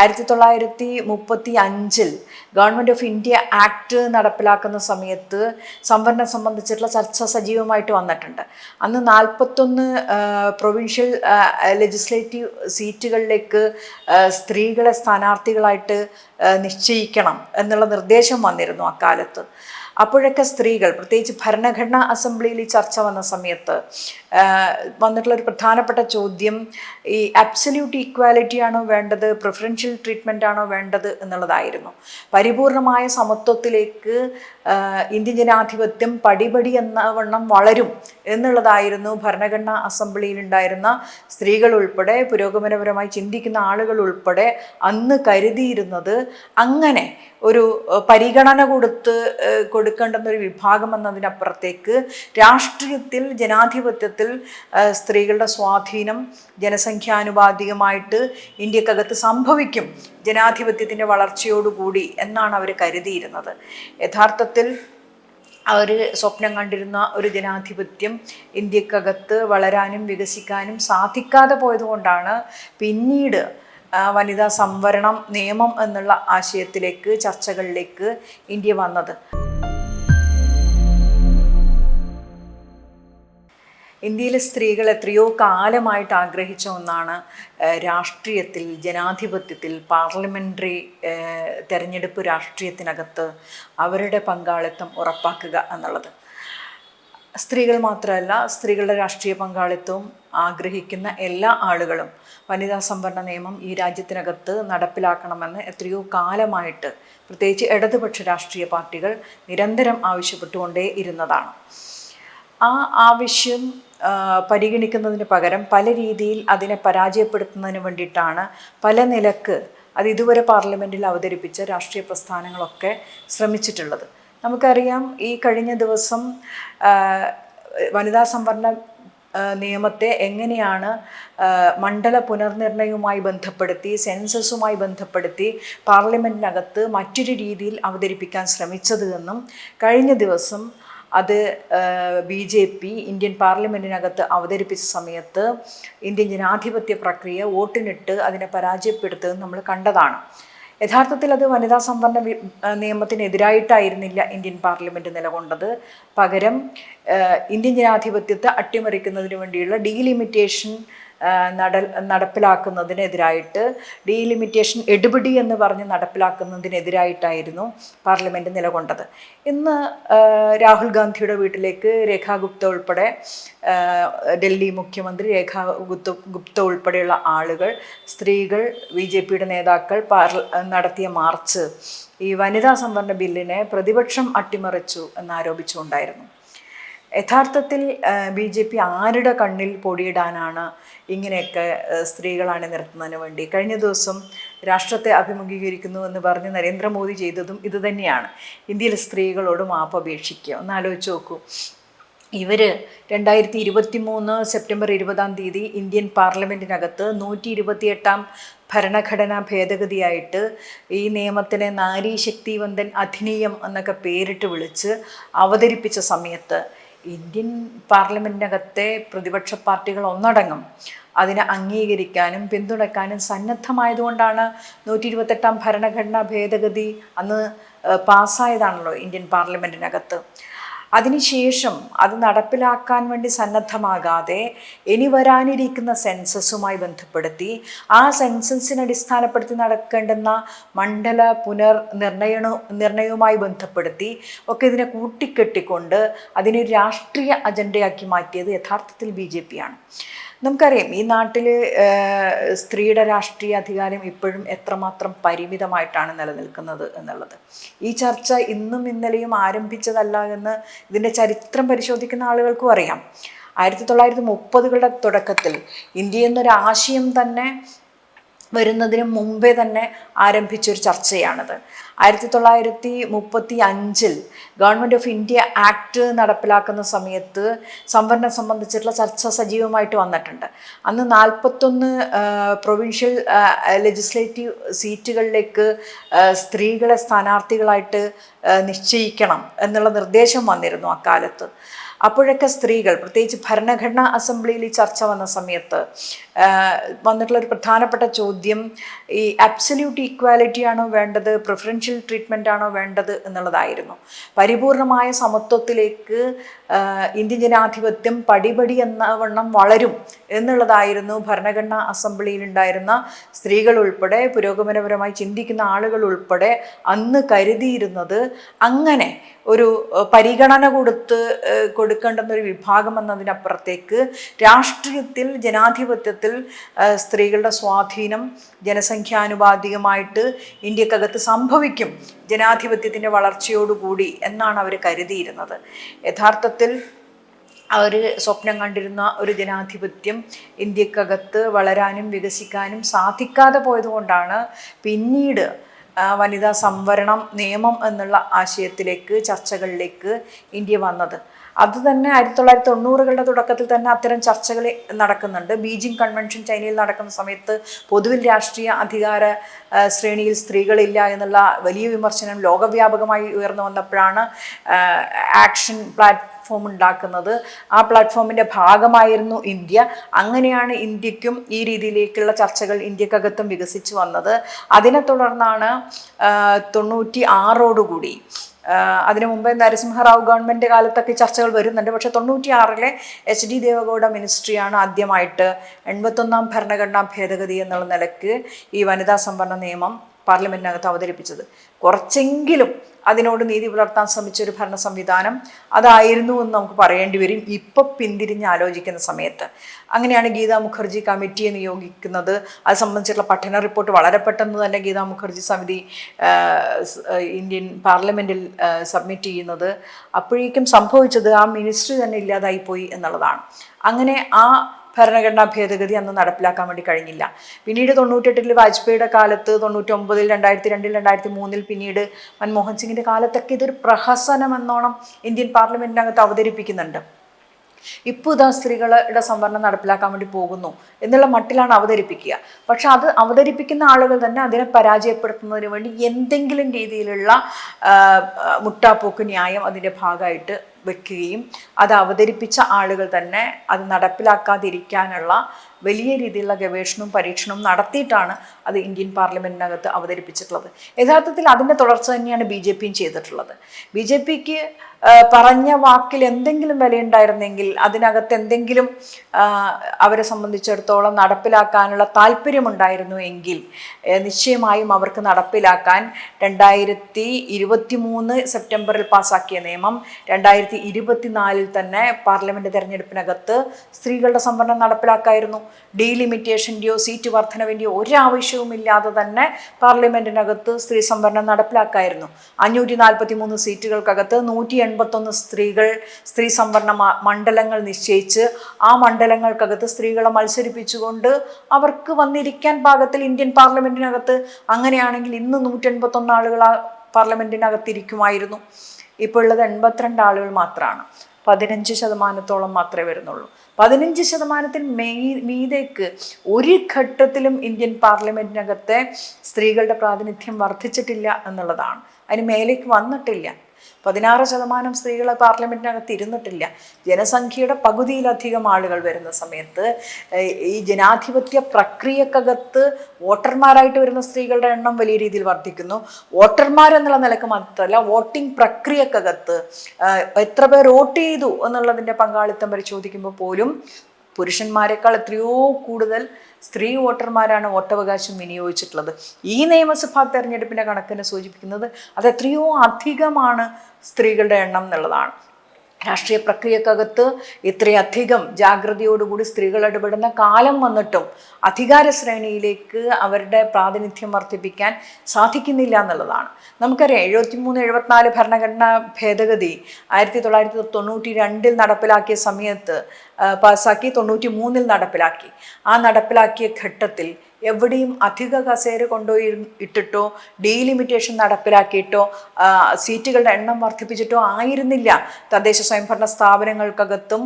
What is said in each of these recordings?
1935 government of India act നടപ്പിലാക്കുന്ന സമയത്ത് സംവരണം സംബന്ധിച്ചിട്ടുള്ള ചർച്ച സജീവമായിട്ട് വന്നിട്ടുണ്ട്. അന്ന് 41 പ്രൊവിൻഷ്യൽ ലെജിസ്ലേറ്റീവ് സീറ്റുകളിലേക്ക് സ്ത്രീകളെ സ്ഥാനാർത്ഥികളായിട്ട് നിശ്ചയിക്കണം എന്നുള്ള നിർദ്ദേശം വന്നിരുന്നു അക്കാലത്ത്. അപ്പോഴൊക്കെ സ്ത്രീകൾ, പ്രത്യേകിച്ച് ഭരണഘടനാ അസംബ്ലിയിൽ ഈ ചർച്ച വന്ന സമയത്ത് വന്നിട്ടുള്ളൊരു പ്രധാനപ്പെട്ട ചോദ്യം ഈ അബ്സല്യൂട്ട് ഈക്വാലിറ്റി ആണോ വേണ്ടത്, പ്രിഫറൻഷ്യൽ ട്രീറ്റ്മെൻ്റ് ആണോ വേണ്ടത് എന്നുള്ളതായിരുന്നു. പരിപൂർണമായ സമത്വത്തിലേക്ക് ഇന്ത്യൻ ജനാധിപത്യം പടിപടി എന്ന വണ്ണം വളരും എന്നുള്ളതായിരുന്നു ഭരണഘടനാ അസംബ്ലിയിലുണ്ടായിരുന്ന സ്ത്രീകൾ ഉൾപ്പെടെ, പുരോഗമനപരമായി ചിന്തിക്കുന്ന ആളുകൾ ഉൾപ്പെടെ അന്ന് കരുതിയിരുന്നത്. അങ്ങനെ ഒരു പരിഗണന കൊടുക്കേണ്ടുന്നൊരു വിഭാഗം എന്നതിനപ്പുറത്തേക്ക് രാഷ്ട്രീയത്തിൽ, ജനാധിപത്യത്തിൽ സ്ത്രീകളുടെ സ്വാധീനം ജനസംഖ്യാനുപാതികമായിട്ട് ഇന്ത്യക്കകത്ത് സംഭവിക്കും ജനാധിപത്യത്തിൻ്റെ വളർച്ചയോടുകൂടി എന്നാണ് അവർ കരുതിയിരുന്നത്. യഥാർത്ഥത്തിൽ അവർ സ്വപ്നം കണ്ടിരുന്ന ഒരു ജനാധിപത്യം ഇന്ത്യക്കകത്ത് വളരാനും വികസിക്കാനും സാധിക്കാതെ പോയതുകൊണ്ടാണ് പിന്നീട് വനിതാ സംവരണം നിയമം എന്നുള്ള ആശയത്തിലേക്ക്, ചർച്ചകളിലേക്ക് ഇന്ത്യ വന്നത്. ഇന്ത്യയിലെ സ്ത്രീകൾ എത്രയോ കാലമായിട്ട് ആഗ്രഹിച്ച ഒന്നാണ് രാഷ്ട്രീയത്തിൽ, ജനാധിപത്യത്തിൽ, പാർലമെൻ്ററി തെരഞ്ഞെടുപ്പ് രാഷ്ട്രീയത്തിനകത്ത് അവരുടെ പങ്കാളിത്തം ഉറപ്പാക്കുക എന്നുള്ളത്. സ്ത്രീകൾ മാത്രമല്ല, സ്ത്രീകളുടെ രാഷ്ട്രീയ പങ്കാളിത്തവും ആഗ്രഹിക്കുന്ന എല്ലാ ആളുകളും വനിതാ സംവരണ നിയമം ഈ രാജ്യത്തിനകത്ത് നടപ്പിലാക്കണമെന്ന് എത്രയോ കാലമായിട്ട് പ്രത്യേകിച്ച് ഇടതുപക്ഷ രാഷ്ട്രീയ പാർട്ടികൾ നിരന്തരം ആവശ്യപ്പെട്ടുകൊണ്ടേ ഇരുന്നതാണ്. ആ ആവശ്യം പരിഗണിക്കുന്നതിന് പകരം പല രീതിയിൽ അതിനെ പരാജയപ്പെടുത്തുന്നതിന് വേണ്ടിയിട്ടാണ് പല നിലക്ക് അത് ഇതുവരെ പാർലമെൻറ്റിൽ അവതരിപ്പിച്ച രാഷ്ട്രീയ പ്രസ്ഥാനങ്ങളൊക്കെ ശ്രമിച്ചിട്ടുള്ളത്. നമുക്കറിയാം, ഈ കഴിഞ്ഞ ദിവസം വനിതാ സംവരണ നിയമത്തെ എങ്ങനെയാണ് മണ്ഡല പുനർനിർണയവുമായി ബന്ധപ്പെടുത്തി, സെൻസസുമായി ബന്ധപ്പെടുത്തി പാർലമെൻറ്റിനകത്ത് മറ്റൊരു രീതിയിൽ അവതരിപ്പിക്കാൻ ശ്രമിച്ചത് എന്നും, കഴിഞ്ഞ ദിവസം അത് BJP ഇന്ത്യൻ പാർലമെൻറ്റിനകത്ത് അവതരിപ്പിച്ച സമയത്ത് ഇന്ത്യൻ ജനാധിപത്യ പ്രക്രിയ വോട്ടിനിട്ട് അതിനെ പരാജയപ്പെടുത്തുന്നത് നമ്മൾ കണ്ടതാണ്. യഥാർത്ഥത്തിൽ അത് വനിതാ സംവരണ നിയമത്തിനെതിരായിട്ടായിരുന്നില്ല ഇന്ത്യൻ പാർലമെൻറ്റ് നിലകൊണ്ടത്. പകരം ഇന്ത്യൻ ജനാധിപത്യത്തെ അട്ടിമറിക്കുന്നതിന് വേണ്ടിയുള്ള ഡീലിമിറ്റേഷൻ നടപ്പിലാക്കുന്നതിനെതിരായിട്ട്, ഡീലിമിറ്റേഷൻ എടുപിടി എന്ന് പറഞ്ഞ് നടപ്പിലാക്കുന്നതിനെതിരായിട്ടായിരുന്നു പാർലമെൻറ്റ് നിലകൊണ്ടത്. ഇന്ന് രാഹുൽ ഗാന്ധിയുടെ വീട്ടിലേക്ക് രേഖാ ഗുപ്ത ഉൾപ്പെടെ, ഡൽഹി മുഖ്യമന്ത്രി രേഖാ ഗുപ്ത ഉൾപ്പെടെയുള്ള ആളുകൾ, സ്ത്രീകൾ, BJPയുടെ നേതാക്കൾ നടത്തിയ മാർച്ച് ഈ വനിതാ സംവരണ ബില്ലിനെ പ്രതിപക്ഷം അട്ടിമറിച്ചു എന്നാരോപിച്ചുകൊണ്ടായിരുന്നു. യഥാർത്ഥത്തിൽ BJP ആരുടെ കണ്ണിൽ പൊടിയിടാനാണ് ഇങ്ങനെയൊക്കെ സ്ത്രീകളാണ് നിർത്തുന്നതിന് വേണ്ടി? കഴിഞ്ഞ ദിവസം രാഷ്ട്രത്തെ അഭിമുഖീകരിക്കുന്നു എന്ന് പറഞ്ഞ് നരേന്ദ്രമോദി ചെയ്തതും ഇതുതന്നെയാണ്. ഇന്ത്യയിലെ സ്ത്രീകളോട് മാപ്പ് അപേക്ഷിക്കുക. ഒന്ന് ആലോചിച്ച് നോക്കൂ. ഇവർ 2023 സെപ്റ്റംബർ 20 ഇന്ത്യൻ പാർലമെൻറ്റിനകത്ത് 128ാം ഭരണഘടനാ ഭേദഗതിയായിട്ട് ഈ നിയമത്തിനെ നാരി ശക്തിവന്ദൻ അധിനിയം എന്നൊക്കെ പേരിട്ട് വിളിച്ച് അവതരിപ്പിച്ച സമയത്ത് ഇന്ത്യൻ പാർലമെൻറ്റിനകത്തെ പ്രതിപക്ഷ പാർട്ടികൾ ഒന്നടങ്കം അതിനെ അംഗീകരിക്കാനും പിന്തുണയ്ക്കാനും സന്നദ്ധമായതുകൊണ്ടാണ് 128ാം ഭരണഘടനാ ഭേദഗതി അന്ന് പാസ്സായതാണല്ലോ ഇന്ത്യൻ പാർലമെൻറ്റിനകത്ത്. അതിനുശേഷം അത് നടപ്പിലാക്കാൻ വേണ്ടി സന്നദ്ധമാകാതെ ഇനി വരാനിരിക്കുന്ന സെൻസസുമായി ബന്ധപ്പെടുത്തി, ആ സെൻസസിനെ അടിസ്ഥാനപ്പെടുത്തി നടക്കേണ്ടുന്ന മണ്ഡല പുനർനിർണയവുമായി ബന്ധപ്പെടുത്തി ഒക്കെ ഇതിനെ കൂട്ടിക്കെട്ടിക്കൊണ്ട് അതിനെ രാഷ്ട്രീയ അജണ്ടയാക്കി മാറ്റിയത് യഥാർത്ഥത്തിൽ BJP ആണ്. നമുക്കറിയാം, ഈ നാട്ടിൽ സ്ത്രീയുടെ രാഷ്ട്രീയ അധികാരം ഇപ്പോഴും എത്രമാത്രം പരിമിതമായിട്ടാണ് നിലനിൽക്കുന്നത് എന്നുള്ളത്. ഈ ചർച്ച ഇന്നും ഇന്നലെയും ആരംഭിച്ചതല്ല എന്ന് ഇതിൻ്റെ ചരിത്രം പരിശോധിക്കുന്ന ആളുകൾക്കും അറിയാം. 1930കളുടെ തുടക്കത്തിൽ ഇന്ത്യ എന്നൊരാശയം തന്നെ വരുന്നതിന് മുമ്പേ തന്നെ ആരംഭിച്ചൊരു ചർച്ചയാണത്. 1935 ഗവൺമെൻറ് ഓഫ് ഇന്ത്യ ആക്ട് നടപ്പിലാക്കുന്ന സമയത്ത് സംവരണം സംബന്ധിച്ചിട്ടുള്ള ചർച്ച സജീവമായിട്ട് വന്നിട്ടുണ്ട്. അന്ന് 41 പ്രൊവിൻഷ്യൽ ലെജിസ്ലേറ്റീവ് സീറ്റുകളിലേക്ക് സ്ത്രീകളെ സ്ഥാനാർത്ഥികളായിട്ട് നിശ്ചയിക്കണം എന്നുള്ള നിർദ്ദേശം വന്നിരുന്നു അക്കാലത്ത്. അപ്പോഴൊക്കെ സ്ത്രീകൾ, പ്രത്യേകിച്ച് ഭരണഘടനാ അസംബ്ലിയിൽ ഈ ചർച്ച വന്ന സമയത്ത് വന്നിട്ടുള്ള ഒരു പ്രധാനപ്പെട്ട ചോദ്യം ഈ അബ്സല്യൂട്ട് ഈക്വാലിറ്റി ആണോ വേണ്ടത്, പ്രിഫറൻഷ്യൽ ട്രീറ്റ്മെൻ്റ് ആണോ വേണ്ടത് എന്നുള്ളതായിരുന്നു. പരിപൂർണമായ സമത്വത്തിലേക്ക് ഇന്ത്യൻ ജനാധിപത്യം പടിപടി എന്ന വണ്ണം വളരും എന്നുള്ളതായിരുന്നു ഭരണഘടനാ അസംബ്ലിയിൽ ഉണ്ടായിരുന്ന സ്ത്രീകൾ ഉൾപ്പെടെ, പുരോഗമനപരമായി ചിന്തിക്കുന്ന ആളുകൾ ഉൾപ്പെടെ അന്ന് കരുതിയിരുന്നത്. അങ്ങനെ ഒരു പരിഗണന കൊടുക്കേണ്ടുന്നൊരു വിഭാഗം എന്നതിനപ്പുറത്തേക്ക് രാഷ്ട്രീയത്തിൽ, ജനാധിപത്യത്തിൽ സ്ത്രീകളുടെ സ്വാധീനം ജനസംഖ്യാനുപാതികമായിട്ട് ഇന്ത്യക്കകത്ത് സംഭവിക്കും ജനാധിപത്യത്തിൻ്റെ വളർച്ചയോടുകൂടി എന്നാണ് അവർ കരുതിയിരുന്നത്. യഥാർത്ഥത്തിൽ അവർ സ്വപ്നം കണ്ടിരുന്ന ഒരു ജനാധിപത്യം ഇന്ത്യക്കകത്ത് വളരാനും വികസിക്കാനും സാധിക്കാതെ പോയതുകൊണ്ടാണ് പിന്നീട് വനിതാ സംവരണം നിയമം എന്നുള്ള ആശയത്തിലേക്ക്, ചർച്ചകളിലേക്ക് ഇന്ത്യ വന്നത്. അത് തന്നെ 1990കളുടെ തുടക്കത്തിൽ തന്നെ അത്തരം ചർച്ചകൾ നടക്കുന്നുണ്ട്. ബീജിംഗ് കൺവെൻഷൻ ചൈനയിൽ നടക്കുന്ന സമയത്ത് പൊതുവിൽ രാഷ്ട്രീയ അധികാര ശ്രേണിയിൽ സ്ത്രീകളില്ല എന്നുള്ള വലിയ വിമർശനം ലോകവ്യാപകമായി ഉയർന്നു വന്നപ്പോഴാണ് ആക്ഷൻ പ്ലാറ്റ്ഫോം ഉണ്ടാക്കുന്നത്. ആ പ്ലാറ്റ്ഫോമിൻ്റെ ഭാഗമായിരുന്നു ഇന്ത്യ. അങ്ങനെയാണ് ഇന്ത്യക്കും ഈ രീതിയിലേക്കുള്ള ചർച്ചകൾ ഇന്ത്യക്കകത്തും വികസിച്ചു വന്നത്. അതിനെ തുടർന്നാണ് 96ഓടുകൂടി, അതിനു മുമ്പേ നരസിംഹറാവു ഗവൺമെൻറ് കാലത്തൊക്കെ ചർച്ചകൾ വരുന്നുണ്ട്. പക്ഷേ 96-ലെ HD ദേവഗൗഡ മിനിസ്ട്രിയാണ് ആദ്യമായിട്ട് 81ാം ഭരണഘടനാ ഭേദഗതി എന്നുള്ള നിലയ്ക്ക് ഈ വനിതാ സംവരണ നിയമം പാർലമെൻറ്റിനകത്ത് അവതരിപ്പിച്ചത്. കുറച്ചെങ്കിലും അതിനോട് നീതി പുലർത്താൻ ശ്രമിച്ചൊരു ഭരണ സംവിധാനം അതായിരുന്നു എന്ന് നമുക്ക് പറയേണ്ടി വരും ഇപ്പം പിന്തിരിഞ്ഞ് ആലോചിക്കുന്ന സമയത്ത്. അങ്ങനെയാണ് ഗീതാ മുഖർജി കമ്മിറ്റിയെ നിയോഗിക്കുന്നത്. അത് സംബന്ധിച്ചിട്ടുള്ള പഠന റിപ്പോർട്ട് വളരെ പെട്ടെന്ന് തന്നെ ഗീതാ മുഖർജി സമിതി ഇന്ത്യൻ പാർലമെൻറ്റിൽ സബ്മിറ്റ് ചെയ്യുന്നത്. അപ്പോഴേക്കും സംഭവിച്ചത് ആ മിനിസ്ട്രി തന്നെ ഇല്ലാതായിപ്പോയി എന്നുള്ളതാണ്. അങ്ങനെ ആ ഭരണഘടനാ ഭേദഗതി അന്ന് നടപ്പിലാക്കാൻ വേണ്ടി കഴിഞ്ഞില്ല. പിന്നീട് 98-ൽ വാജ്പേയിയുടെ കാലത്ത്, 99-ൽ, 2002-ൽ, 2003-ൽ, പിന്നീട് മൻമോഹൻ സിംഗിൻ്റെ കാലത്തൊക്കെ ഇതൊരു പ്രഹസനം എന്നോണം ഇന്ത്യൻ പാർലമെൻറ്റിനകത്ത് അവതരിപ്പിക്കുന്നുണ്ട്. ഇപ്പോൾ ഇതാ സ്ത്രീകളുടെ സംവരണം നടപ്പിലാക്കാൻ വേണ്ടി പോകുന്നു എന്നുള്ള മട്ടിലാണ് അവതരിപ്പിക്കുക. പക്ഷെ അത് അവതരിപ്പിക്കുന്ന ആളുകൾ തന്നെ അതിനെ പരാജയപ്പെടുത്തുന്നതിന് വേണ്ടി എന്തെങ്കിലും രീതിയിലുള്ള മുട്ടാപ്പോക്ക് ന്യായം അതിൻ്റെ ഭാഗമായിട്ട് വെക്കുകയും അത് അവതരിപ്പിച്ച ആളുകൾ തന്നെ അത് നടപ്പിലാക്കാതിരിക്കാനുള്ള വലിയ രീതിയിലുള്ള ഗവേഷണവും പരീക്ഷണവും നടത്തിയിട്ടാണ് അത് ഇന്ത്യൻ പാർലമെൻറ്റിനകത്ത് അവതരിപ്പിച്ചിട്ടുള്ളത്. യഥാർത്ഥത്തിൽ അതിൻ്റെ തുടർച്ച തന്നെയാണ് BJP ചെയ്തിട്ടുള്ളത്. BJPക്ക് പറഞ്ഞ വാക്കിൽ എന്തെങ്കിലും വിലയുണ്ടായിരുന്നെങ്കിൽ, അതിനകത്ത് എന്തെങ്കിലും അവരെ സംബന്ധിച്ചിടത്തോളം നടപ്പിലാക്കാനുള്ള താല്പര്യമുണ്ടായിരുന്നു എങ്കിൽ നിശ്ചയമായും അവർക്ക് നടപ്പിലാക്കാൻ 2023 സെപ്റ്റംബറിൽ പാസ്സാക്കിയ നിയമം 2024 തന്നെ പാർലമെൻറ്റ് തെരഞ്ഞെടുപ്പിനകത്ത് സ്ത്രീകളുടെ സംവരണം നടപ്പിലാക്കായിരുന്നു. ഡീലിമിറ്റേഷൻ്റെയോ സീറ്റ് വർധനവിൻ്റെയോ ഒരാവശ്യവുമില്ലാതെ തന്നെ പാർലമെൻറ്റിനകത്ത് സ്ത്രീ സംവരണം നടപ്പിലാക്കായിരുന്നു. 543 സീറ്റുകൾക്കകത്ത് 181 സ്ത്രീ സംവരണ മണ്ഡലങ്ങൾ നിശ്ചയിച്ച് ആ മണ്ഡലങ്ങൾക്കകത്ത് സ്ത്രീകളെ മത്സരിപ്പിച്ചുകൊണ്ട് അവർക്ക് വന്നിരിക്കാൻ പാകത്തിൽ ഇന്ത്യൻ പാർലമെൻറ്റിനകത്ത്, അങ്ങനെയാണെങ്കിൽ ഇന്ന് 181 ആളുകൾ ആ പാർലമെൻറ്റിനകത്തിരിക്കുമായിരുന്നു. ഇപ്പോൾ ഉള്ളത് 82 ആളുകൾ മാത്രമാണ്. 15% മാത്രമേ വരുന്നുള്ളൂ. 15% മീതേക്ക് ഒരു ഘട്ടത്തിലും ഇന്ത്യൻ പാർലമെൻറ്റിനകത്തെ സ്ത്രീകളുടെ പ്രാതിനിധ്യം വർദ്ധിച്ചിട്ടില്ല എന്നുള്ളതാണ്. അതിന് മേലേക്ക് വന്നിട്ടില്ല. 16% സ്ത്രീകൾ പാർലമെൻറ്റിനകത്ത് ഇരുന്നിട്ടില്ല. ജനസംഖ്യയുടെ പകുതിയിലധികം ആളുകൾ വരുന്ന സമയത്ത് ഈ ജനാധിപത്യ പ്രക്രിയക്കകത്ത് വോട്ടർമാരായിട്ട് വരുന്ന സ്ത്രീകളുടെ എണ്ണം വലിയ രീതിയിൽ വർദ്ധിക്കുന്നു. വോട്ടർമാരെന്നുള്ള നിലക്ക് മാത്രമല്ല, വോട്ടിംഗ് പ്രക്രിയക്കകത്ത് എത്ര പേർ വോട്ട് ചെയ്തു എന്നുള്ളതിൻ്റെ പങ്കാളിത്തം പരിശോധിക്കുമ്പോൾ പോലും പുരുഷന്മാരെക്കാൾ എത്രയോ കൂടുതൽ സ്ത്രീ വോട്ടർമാരാണ് വോട്ടവകാശം വിനിയോഗിച്ചിട്ടുള്ളത്. ഈ നിയമസഭാ തെരഞ്ഞെടുപ്പിൻ്റെ കണക്കിന് സൂചിപ്പിക്കുന്നത് അത് എത്രയോ അധികമാണ് സ്ത്രീകളുടെ എണ്ണം എന്നുള്ളതാണ്. രാഷ്ട്രീയ പ്രക്രിയക്കകത്ത് ഇത്രയധികം ജാഗ്രതയോടുകൂടി സ്ത്രീകൾ ഇടപെടുന്ന കാലം വന്നിട്ടും അധികാര ശ്രേണിയിലേക്ക് അവരുടെ പ്രാതിനിധ്യം വർദ്ധിപ്പിക്കാൻ സാധിക്കുന്നില്ല എന്നുള്ളതാണ്. നമുക്കറിയാം 73-74 ഭരണഘടനാ ഭേദഗതി 1992-ൽ നടപ്പിലാക്കിയ സമയത്ത് പാസ്സാക്കി, 93-ൽ നടപ്പിലാക്കി. ആ നടപ്പിലാക്കിയ ഘട്ടത്തിൽ എവിടെയും അധിക കസേര കൊണ്ടുപോയി ഇട്ടിട്ടോ ഡീലിമിറ്റേഷൻ നടപ്പിലാക്കിയിട്ടോ സീറ്റുകളുടെ എണ്ണം വർദ്ധിപ്പിച്ചിട്ടോ ആയിരുന്നില്ല തദ്ദേശ സ്വയംഭരണ സ്ഥാപനങ്ങൾക്കകത്തും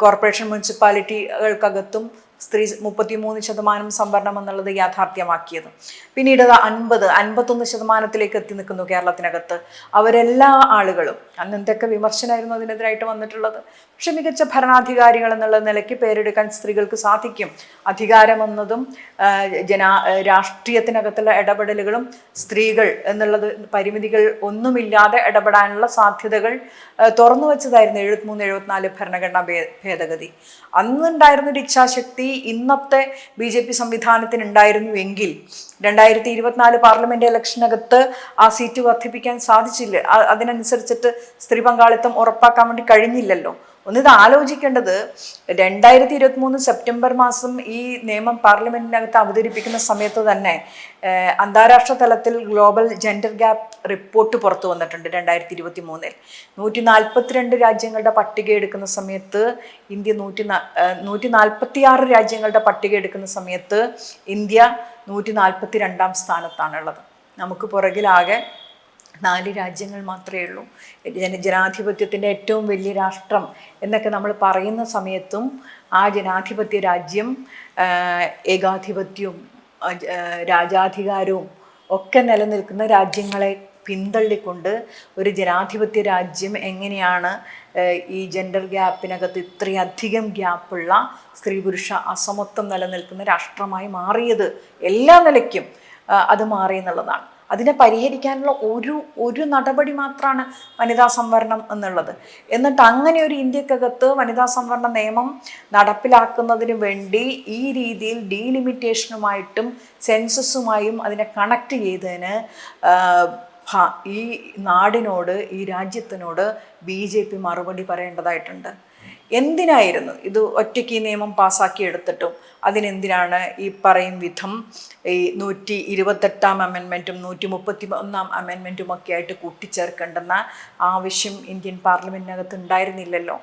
കോർപ്പറേഷൻ മുനിസിപ്പാലിറ്റികൾക്കകത്തും സ്ത്രീ 33% സംവരണം എന്നുള്ളത് യാഥാർത്ഥ്യമാക്കിയത്. പിന്നീട് അത് 51% എത്തി നിൽക്കുന്നു കേരളത്തിനകത്ത്. അവരെല്ലാ ആളുകളും, അന്ന് എന്തൊക്കെ വിമർശനമായിരുന്നു അതിനെതിരായിട്ട് വന്നിട്ടുള്ളത്. പക്ഷെ മികച്ച ഭരണാധികാരികൾ എന്നുള്ള നിലയ്ക്ക് പേരെടുക്കാൻ സ്ത്രീകൾക്ക് സാധിക്കും. അധികാരമെന്നതും രാഷ്ട്രീയത്തിനകത്തുള്ള ഇടപെടലുകളും സ്ത്രീകൾ എന്നുള്ളത് പരിമിതികൾ ഒന്നുമില്ലാതെ ഇടപെടാനുള്ള സാധ്യതകൾ തുറന്നു വെച്ചതായിരുന്നു 73-74 ഭരണഘടനാ ഭേദഗതി. അന്നുണ്ടായിരുന്നൊരു ഇച്ഛാശക്തി ഇന്നത്തെ BJP സംവിധാനത്തിന് ഉണ്ടായിരുന്നുവെങ്കിൽ 2024 പാർലമെന്റ് ഇലക്ഷനകത്ത് ആ സീറ്റ് വർദ്ധിപ്പിക്കാൻ സാധിച്ചില്ല. അതിനനുസരിച്ചിട്ട് സ്ത്രീ പങ്കാളിത്തം ഉറപ്പാക്കാൻ വേണ്ടി കഴിഞ്ഞില്ലല്ലോ. ഒന്നിത് ആലോചിക്കേണ്ടത്, 2023 സെപ്റ്റംബർ മാസം ഈ നിയമം പാർലമെന്റിനകത്ത് അവതരിപ്പിക്കുന്ന സമയത്ത് തന്നെ അന്താരാഷ്ട്ര തലത്തിൽ ഗ്ലോബൽ ജെൻഡർ ഗ്യാപ്പ് റിപ്പോർട്ട് പുറത്തു വന്നിട്ടുണ്ട്. 2023 142 രാജ്യങ്ങളുടെ പട്ടിക എടുക്കുന്ന സമയത്ത് ഇന്ത്യ 146 രാജ്യങ്ങളുടെ പട്ടിക എടുക്കുന്ന സമയത്ത് ഇന്ത്യ 142 സ്ഥാനത്താണുള്ളത്. നമുക്ക് പുറകിലാകെ 4 രാജ്യങ്ങൾ മാത്രമേ ഉള്ളൂ. ജനാധിപത്യത്തിൻ്റെ ഏറ്റവും വലിയ രാഷ്ട്രം എന്നൊക്കെ നമ്മൾ പറയുന്ന സമയത്തും ആ ജനാധിപത്യ രാജ്യം ഏകാധിപത്യവും രാജാധികാരവും ഒക്കെ നിലനിൽക്കുന്ന രാജ്യങ്ങളെ പിന്തള്ളിക്കൊണ്ട് ഒരു ജനാധിപത്യ രാജ്യം എങ്ങനെയാണ് ഈ ജെൻഡർ ഗ്യാപ്പിനകത്ത് ഇത്രയധികം ഗ്യാപ്പുള്ള സ്ത്രീ പുരുഷ അസമത്വം നിലനിൽക്കുന്ന രാഷ്ട്രമായി മാറിയത്? എല്ലാ നിലയ്ക്കും അത് മാറി എന്നുള്ളതാണ്. അതിനെ പരിഹരിക്കാനുള്ള ഒരു നടപടി മാത്രമാണ് വനിതാ സംവരണം എന്നുള്ളത്. എന്നിട്ട് അങ്ങനെ ഒരു ഇന്ത്യക്കകത്ത് വനിതാ സംവരണ നിയമം നടപ്പിലാക്കുന്നതിന് വേണ്ടി ഈ രീതിയിൽ ഡീലിമിറ്റേഷനുമായിട്ടും സെൻസസുമായും അതിനെ കണക്ട് ചെയ്തതിന് ഈ നാടിനോട്, ഈ രാജ്യത്തിനോട് BJP മറുപടി പറയേണ്ടതായിട്ടുണ്ട്. എന്തിനായിരുന്നു ഇത് ഒറ്റയ്ക്ക് ഈ നിയമം പാസ്സാക്കി എടുത്തിട്ടും അതിനെന്തിനാണ് ഈ പറയും വിധം ഈ 128 അമെൻമെൻറ്റും 131 അമെൻമെൻറ്റും ഒക്കെ ആയിട്ട് കൂട്ടിച്ചേർക്കേണ്ടെന്ന ആവശ്യം ഇന്ത്യൻ പാർലമെൻറ്റിനകത്ത് ഉണ്ടായിരുന്നില്ലല്ലോ.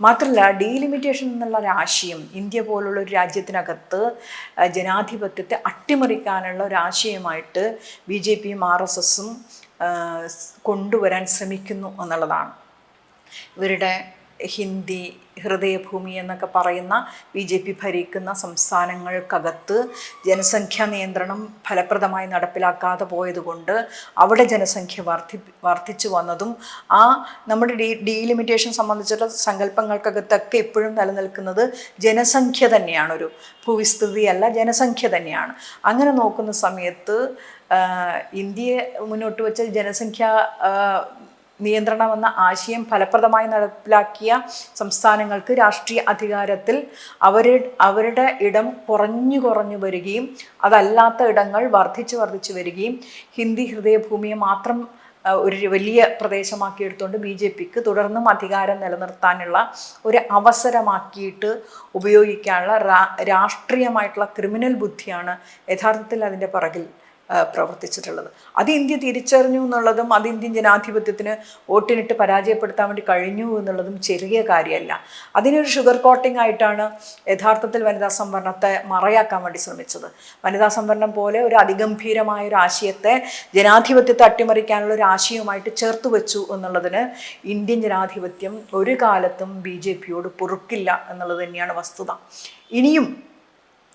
മാത്രമല്ല, ഡീലിമിറ്റേഷൻ എന്നുള്ള ഒരാശയം ഇന്ത്യ പോലുള്ള ഒരു രാജ്യത്തിനകത്ത് ജനാധിപത്യത്തെ അട്ടിമറിക്കാനുള്ള ഒരാശയമായിട്ട് BJPയും RSSും കൊണ്ടുവരാൻ ശ്രമിക്കുന്നു എന്നുള്ളതാണ്. ഇവരുടെ ഹിന്ദി ഹൃദയഭൂമി എന്നൊക്കെ പറയുന്ന BJP ഭരിക്കുന്ന സംസ്ഥാനങ്ങൾക്കകത്ത് ജനസംഖ്യാ നിയന്ത്രണം ഫലപ്രദമായി നടപ്പിലാക്കാതെ പോയതുകൊണ്ട് അവിടെ ജനസംഖ്യ വർദ്ധിച്ചു വന്നതും നമ്മുടെ ഡീലിമിറ്റേഷൻ സംബന്ധിച്ചുള്ള സങ്കല്പങ്ങൾക്കകത്തൊക്കെ എപ്പോഴും നിലനിൽക്കുന്നത് ജനസംഖ്യ തന്നെയാണ്, ഒരു ഭൂവിസ്തൃതിയല്ല, ജനസംഖ്യ തന്നെയാണ്. അങ്ങനെ നോക്കുന്ന സമയത്ത് ഇന്ത്യയെ മുന്നോട്ട് വെച്ച ജനസംഖ്യ നിയന്ത്രണം എന്ന ആശയം ഫലപ്രദമായി നടപ്പിലാക്കിയ സംസ്ഥാനങ്ങൾക്ക് രാഷ്ട്രീയ അധികാരത്തിൽ അവരുടെ ഇടം കുറഞ്ഞു വരികയും അതല്ലാത്ത ഇടങ്ങൾ വർദ്ധിച്ചു വരികയും ഹിന്ദി ഹൃദയഭൂമിയെ മാത്രം ഒരു വലിയ പ്രദേശമാക്കി എടുത്തുകൊണ്ട് BJPക്ക് തുടർന്നും അധികാരം നിലനിർത്താനുള്ള ഒരു അവസരമാക്കിയിട്ട് ഉപയോഗിക്കാനുള്ള രാഷ്ട്രീയമായിട്ടുള്ള ക്രിമിനൽ ബുദ്ധിയാണ് യഥാർത്ഥത്തിൽ അതിൻ്റെ പുറകിൽ പ്രവർത്തിച്ചിട്ടുള്ളത്. അത് ഇന്ത്യ തിരിച്ചറിഞ്ഞു എന്നുള്ളതും അത് ഇന്ത്യൻ ജനാധിപത്യത്തിന് വോട്ടിനിട്ട് പരാജയപ്പെടുത്താൻ വേണ്ടി കഴിഞ്ഞു എന്നുള്ളതും ചെറിയ കാര്യമല്ല. അതിനൊരു ഷുഗർ കോട്ടിംഗ് ആയിട്ടാണ് യഥാർത്ഥത്തിൽ വനിതാ സംവരണത്തെ മറയാക്കാൻ വേണ്ടി ശ്രമിച്ചത്. വനിതാ സംവരണം പോലെ ഒരു അതിഗംഭീരമായ ഒരു ആശയത്തെ ജനാധിപത്യത്തെ അട്ടിമറിക്കാനുള്ള ഒരു ആശയവുമായിട്ട് ചേർത്ത് വെച്ചു എന്നുള്ളതിന് ഇന്ത്യൻ ജനാധിപത്യം ഒരു കാലത്തും BJPയോട് പൊറുക്കില്ല എന്നുള്ളത് തന്നെയാണ് വസ്തുത. ഇനിയും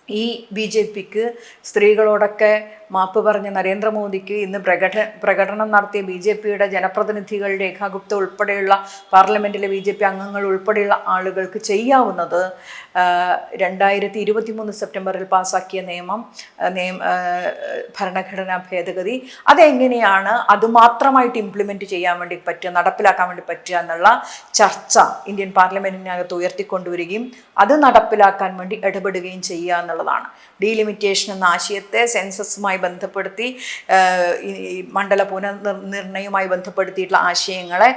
ഈ BJPക്ക് സ്ത്രീകളോടൊക്കെ മാപ്പ് പറഞ്ഞ നരേന്ദ്രമോദിക്ക് ഇന്ന് പ്രകടനം നടത്തിയ BJPയുടെ ജനപ്രതിനിധികൾ, രേഖാ ഗുപ്ത ഉൾപ്പെടെയുള്ള പാർലമെൻറ്റിലെ BJP അംഗങ്ങൾ ഉൾപ്പെടെയുള്ള ആളുകൾക്ക് ചെയ്യാവുന്നത് 2023 സെപ്റ്റംബറിൽ പാസ്സാക്കിയ ഭരണഘടനാ ഭേദഗതി അതെങ്ങനെയാണ് അതുമാത്രമായിട്ട് ഇംപ്ലിമെൻറ്റ് ചെയ്യാൻ വേണ്ടി പറ്റുക, നടപ്പിലാക്കാൻ വേണ്ടി പറ്റുക എന്നുള്ള ചർച്ച ഇന്ത്യൻ പാർലമെൻറ്റിനകത്ത് ഉയർത്തിക്കൊണ്ടുവരികയും അത് നടപ്പിലാക്കാൻ വേണ്ടി ഇടപെടുകയും ചെയ്യുക എന്നുള്ളതാണ്. ഡീലിമിറ്റേഷൻ എന്ന ആശയത്തെ സെൻസസുമായി ബന്ധപ്പെടുത്തി മണ്ഡല പുനർനിർണയവുമായി ബന്ധപ്പെടുത്തിയിട്ടുള്ള ആശയങ്ങളെ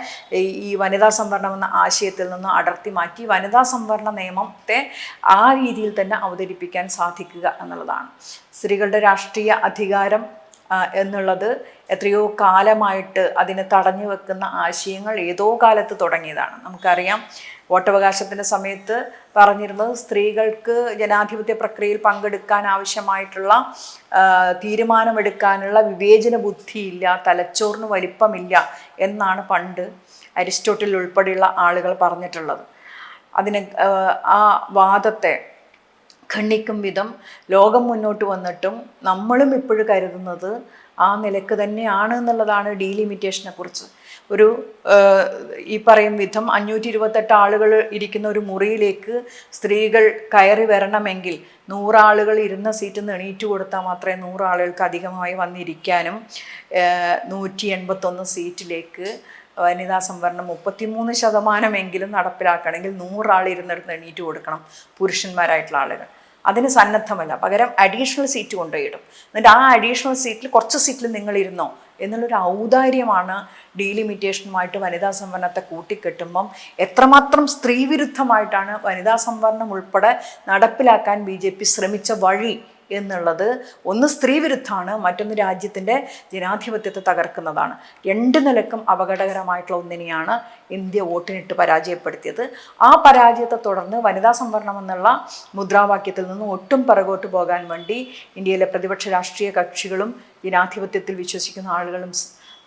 ഈ വനിതാ സംവരണം എന്ന ആശയത്തിൽ നിന്ന് അടർത്തി മാറ്റി വനിതാ സംവരണ നിയമത്തെ ആ രീതിയിൽ തന്നെ അവതരിപ്പിക്കാൻ സാധിക്കുക എന്നുള്ളതാണ്. സ്ത്രീകളുടെ രാഷ്ട്രീയ അധികാരം എന്നുള്ളത് എത്രയോ കാലമായിട്ട് അതിനെ തടഞ്ഞു വെക്കുന്ന ആശയങ്ങൾ ഏതോ കാലത്ത് തുടങ്ങിയതാണ്. നമുക്കറിയാം, വോട്ടവകാശത്തിൻ്റെ സമയത്ത് പറഞ്ഞിരുന്നത് സ്ത്രീകൾക്ക് ജനാധിപത്യ പ്രക്രിയയിൽ പങ്കെടുക്കാൻ ആവശ്യമായിട്ടുള്ള തീരുമാനമെടുക്കാനുള്ള വിവേചന ബുദ്ധിയില്ല, തലച്ചോറിന് വലിപ്പമില്ല എന്നാണ് പണ്ട് അരിസ്റ്റോട്ടിൽ ഉൾപ്പെടെയുള്ള ആളുകൾ പറഞ്ഞിട്ടുള്ളത്. അതിന് ആ വാദത്തെ ഖണ്ഡിക്കും വിധം ലോകം മുന്നോട്ട് വന്നിട്ടും നമ്മളും ഇപ്പോഴും കരുതുന്നത് ആ നിലക്ക് തന്നെയാണ് എന്നുള്ളതാണ് ഡീലിമിറ്റേഷനെ കുറിച്ച്. ഒരു ഈ പറയും വിധം 528 ആളുകൾ ഇരിക്കുന്ന ഒരു മുറിയിലേക്ക് സ്ത്രീകൾ കയറി വരണമെങ്കിൽ 100 ആളുകൾ ഇരുന്ന സീറ്റിൽ നിന്ന് എണീറ്റ് കൊടുത്താൽ മാത്രമേ 100 ആളുകൾക്ക് അധികമായി വന്നിരിക്കാനും 181 സീറ്റിലേക്ക് വനിതാ സംവരണം 33% നടപ്പിലാക്കണമെങ്കിൽ 100 ആൾ ഇരുന്നിടത്ത് എണീറ്റ് കൊടുക്കണം പുരുഷന്മാരായിട്ടുള്ള ആളുകൾ. അതിന് സന്നദ്ധമല്ല, പകരം അഡീഷണൽ സീറ്റ് കൊണ്ടുപോയിടും. എന്നിട്ട് ആ അഡീഷണൽ സീറ്റിൽ കുറച്ച് സീറ്റിൽ നിങ്ങളിരുന്നോ എന്നുള്ളൊരു ഔദാര്യമാണ് ഡീലിമിറ്റേഷനുമായിട്ട് വനിതാ സംവരണത്തെ കൂട്ടിക്കെട്ടുമ്പം എത്രമാത്രം സ്ത്രീവിരുദ്ധമായിട്ടാണ് വനിതാ സംവരണം ഉൾപ്പെടെ നടപ്പിലാക്കാൻ BJP ശ്രമിച്ച വഴി എന്നുള്ളത് ഒന്ന് സ്ത്രീവിരുദ്ധമാണ്, മറ്റൊന്ന് രാജ്യത്തിൻ്റെ ജനാധിപത്യത്തെ തകർക്കുന്നതാണ്. രണ്ട് നിലക്കും അപകടകരമായിട്ടുള്ള ഒന്നിനെയാണ് ഇന്ത്യ വോട്ടിനിട്ട് പരാജയപ്പെടുത്തിയത്. ആ പരാജയത്തെ തുടർന്ന് വനിതാ സംവരണം എന്നുള്ള മുദ്രാവാക്യത്തിൽ നിന്ന് ഒട്ടും പിറകോട്ട് പോകാൻ വേണ്ടി ഇന്ത്യയിലെ പ്രതിപക്ഷ രാഷ്ട്രീയ കക്ഷികളും ജനാധിപത്യത്തിൽ വിശ്വസിക്കുന്ന ആളുകളും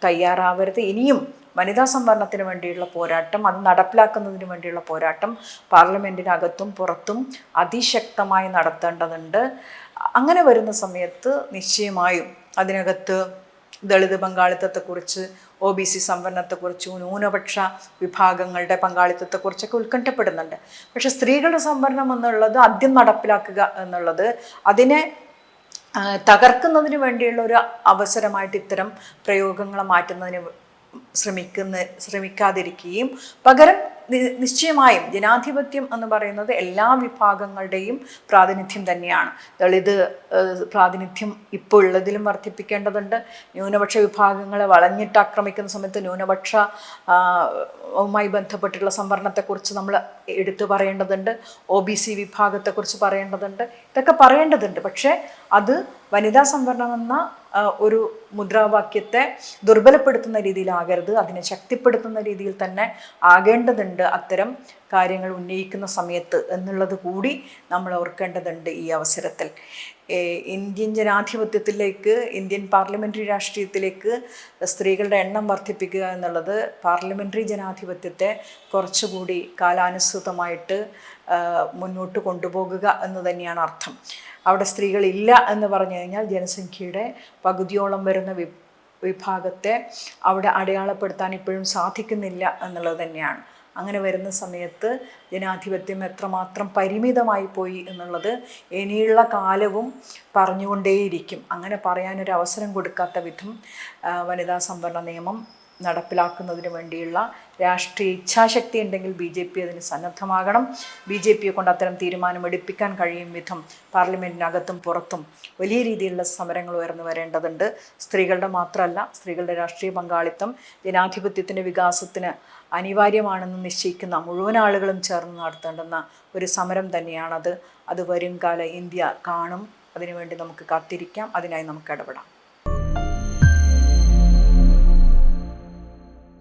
തയ്യാറാവരുത്. ഇനിയും വനിതാ സംവരണത്തിന് വേണ്ടിയുള്ള പോരാട്ടം, അത് നടപ്പിലാക്കുന്നതിന് വേണ്ടിയുള്ള പോരാട്ടം പാർലമെൻറ്റിനകത്തും പുറത്തും അതിശക്തമായി നടത്തേണ്ടതുണ്ട്. അങ്ങനെ വരുന്ന സമയത്ത് നിശ്ചയമായും അതിനകത്ത് ദളിത് പങ്കാളിത്തത്തെക്കുറിച്ച്, OBC സംവരണത്തെക്കുറിച്ച്, ന്യൂനപക്ഷ വിഭാഗങ്ങളുടെ പങ്കാളിത്തത്തെക്കുറിച്ചൊക്കെ ഉത്കണ്ഠപ്പെടുന്നുണ്ട്. പക്ഷെ സ്ത്രീകളുടെ സംവരണം എന്നുള്ളത് ആദ്യം നടപ്പിലാക്കുക എന്നുള്ളത് അതിനെ തകർക്കുന്നതിന് വേണ്ടിയുള്ള ഒരു അവസരമായിട്ട് ഇത്തരം പ്രയോഗങ്ങളെ മാറ്റുന്നതിന് ശ്രമിക്കാതിരിക്കുകയും പകരം നിശ്ചയമായും ജനാധിപത്യം എന്ന് പറയുന്നത് എല്ലാ വിഭാഗങ്ങളുടെയും പ്രാതിനിധ്യം തന്നെയാണ്. ദളിത് പ്രാതിനിധ്യം ഇപ്പോൾ ഉള്ളതിലും വർദ്ധിപ്പിക്കേണ്ടതുണ്ട്. ന്യൂനപക്ഷ വിഭാഗങ്ങളെ വളഞ്ഞിട്ട് ആക്രമിക്കുന്ന സമയത്ത് ന്യൂനപക്ഷവുമായി ബന്ധപ്പെട്ടുള്ള സംവരണത്തെക്കുറിച്ച് നമ്മൾ എടുത്തു പറയേണ്ടതുണ്ട്. OBC വിഭാഗത്തെക്കുറിച്ച് പറയേണ്ടതുണ്ട്. ഇതൊക്കെ പറയേണ്ടതുണ്ട്. പക്ഷേ അത് വനിതാ സംവരണം എന്ന ഒരു മുദ്രാവാക്യത്തെ ദുർബലപ്പെടുത്തുന്ന രീതിയിലാകരുത്, അതിനെ ശക്തിപ്പെടുത്തുന്ന രീതിയിൽ തന്നെ ആകേണ്ടതുണ്ട് അത്തരം കാര്യങ്ങൾ ഉന്നയിക്കുന്ന സമയത്ത് എന്നുള്ളത് കൂടി നമ്മൾ ഓർക്കേണ്ടതുണ്ട്. ഈ അവസരത്തിൽ ഇന്ത്യൻ ജനാധിപത്യത്തിലേക്ക്, ഇന്ത്യൻ പാർലമെൻ്ററി രാഷ്ട്രീയത്തിലേക്ക് സ്ത്രീകളുടെ എണ്ണം വർദ്ധിപ്പിക്കുക എന്നുള്ളത് പാർലമെൻ്ററി ജനാധിപത്യത്തെ കുറച്ചുകൂടി കാലാനുസൃതമായിട്ട് മുന്നോട്ട് കൊണ്ടുപോകുക എന്ന് തന്നെയാണ് അർത്ഥം. അവിടെ സ്ത്രീകളില്ല എന്ന് പറഞ്ഞു കഴിഞ്ഞാൽ ജനസംഖ്യയുടെ പകുതിയോളം വരുന്ന വിഭാഗത്തെ അവിടെ അടയാളപ്പെടുത്താൻ ഇപ്പോഴും സാധിക്കുന്നില്ല എന്നുള്ളത് തന്നെയാണ്. അങ്ങനെ വരുന്ന സമയത്ത് ജനാധിപത്യം എത്രമാത്രം പരിമിതമായി പോയി എന്നുള്ളത് ഇനിയുള്ള കാലവും പറഞ്ഞുകൊണ്ടേയിരിക്കും. അങ്ങനെ പറയാനൊരു അവസരം കൊടുക്കാത്ത വിധം വനിതാ സംവരണ നിയമം നടപ്പിലാക്കുന്നതിന് വേണ്ടിയുള്ള രാഷ്ട്രീയ ഇച്ഛാശക്തി ഉണ്ടെങ്കിൽ BJP അതിന് സന്നദ്ധമാകണം. BJPയെ കൊണ്ട് അത്തരം തീരുമാനമെടുപ്പിക്കാൻ കഴിയും വിധം പാർലമെൻറ്റിനകത്തും പുറത്തും വലിയ രീതിയിലുള്ള സമരങ്ങൾ ഉയർന്നു വരേണ്ടതുണ്ട്. സ്ത്രീകളുടെ മാത്രമല്ല, സ്ത്രീകളുടെ രാഷ്ട്രീയ പങ്കാളിത്തം ജനാധിപത്യത്തിൻ്റെ വികാസത്തിന് അനിവാര്യമാണെന്ന് നിശ്ചയിക്കുന്ന മുഴുവൻ ആളുകളും ചേർന്ന് നടത്തേണ്ടുന്ന ഒരു സമരം തന്നെയാണത്. അത് വരും കാല ഇന്ത്യ കാണും. അതിനുവേണ്ടി നമുക്ക് കാത്തിരിക്കാം. അതിനായി നമുക്ക് ഇടപെടാം.